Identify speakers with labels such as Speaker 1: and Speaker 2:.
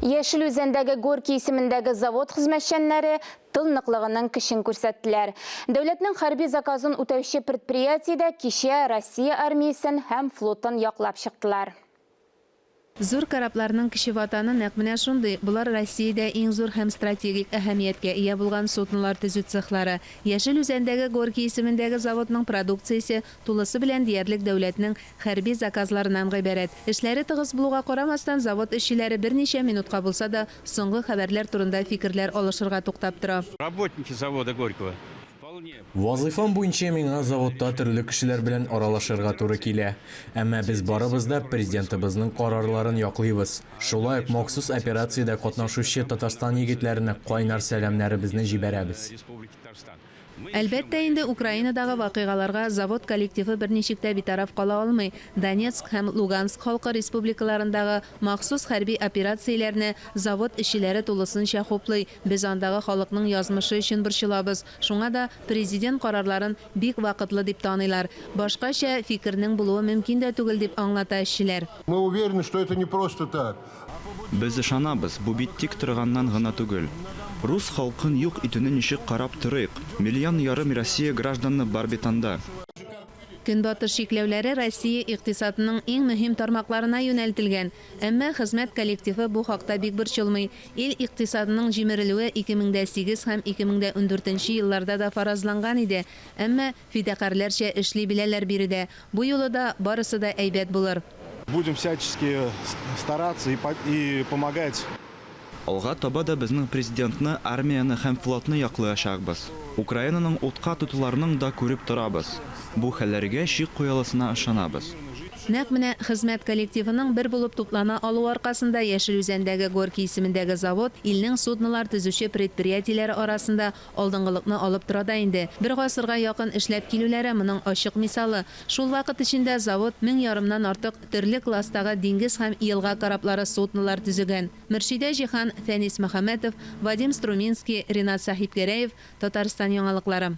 Speaker 1: Яшел үзәндәге Горький исемендәге завод хезмәтчәннәре тылныклыгының көчен күрсәттеләр. Дәүләтнең хәрби заказын үтәүче предприятиедә кичә Россия армиясын һәм флотын яклап чыктылар.
Speaker 2: Зур корабларның кече ватаны нәкъ менә шундый. Булар Россиядә иң зур һәм стратегик әһәмияткә ия булган суднолар төзү цехлары. Яшел үзәндәге Горький исемендәге заводның продукциясе тулысы белән диярлек дәүләтнең хәрби заказларыннан гыйбарәт. Эшләре тыгыз булуга карамастан, завод эшчеләре берничә минутка булса да соңгы хәбәрләр турында фикерләр алышырга туктап тора.
Speaker 3: Работники завода Горького.
Speaker 4: Вазифам буенча миңа заводта төрле кешеләр белән аралашырга туры килә. Әмма без барыбыз да президентыбызның карарларын яклыйбыз. Шулай ук махсус операциядә катнашучы Татарстан егетләренә кайнар сәламнәребезне җибәрәбез.
Speaker 2: Әлбәттә инде Украинадагы вакыйгаларга завод коллективы берничек тә битараф кала алмый. Донецк һәм Луганск халкы республикаларындагы махсус хәрби операцияләрне завод эшчеләре тулысынча хуплый. Без андагы халыкның язмышы өчен борчылабыз. Шуңа да президент карарларын бик вакытлы дип таныйлар. Башкача фикернең булуы мөмкин дә түгел дип аңлата эшчеләр.
Speaker 5: Мы уверены, что это не просто так.
Speaker 6: Без ышанабыз, бу бит тик торганнан гына түгел. Рус халкын юк итүне ничек карап торыйк? Миллион ярым Россия гражданы бар бит анда.
Speaker 2: Көнбатыш шикләүләре Россия икътисадының иң мөһим тармакларына юнәлтелгән. Әмма хезмәт коллективы бу хакта бик борчылмый. Ил икътисадының җимерелүе 2008 һәм 2014 елларда да фаразланган иде. Әмма фидакарларча эшли беләләр биредә. Бу юлы да барысы да әйбәт булыр.
Speaker 7: Будем всячески стараться и помогать.
Speaker 6: Алга таба да безнең президентны, армияны һәм флотны яклаячакбыз. Украинаның утка тотуларының да күреп торабыз. Бу хәлләргә чик куялысына ышанабыз.
Speaker 2: Нәкъ менә хезмәт коллективының бер булып туплана алу аркасында Яшел үзәндәге Горький исемендәге завод илнең суднолар төзүче предприятиеләре арасында алдынгылыкны алып тора да инде. Бер гасырга якын эшләп килүләре моның ачык мисалы. Шул вакыт эчендә завод 1000 ярымнан артык төрле класстагы диңгез һәм елга кораблары суднолар төзегән. Мөршидә Җихан, Фәнис Мөхәммәтов, Вадим Струминский, Ринат Сахипгәрәев, Татарстан яңалыклары.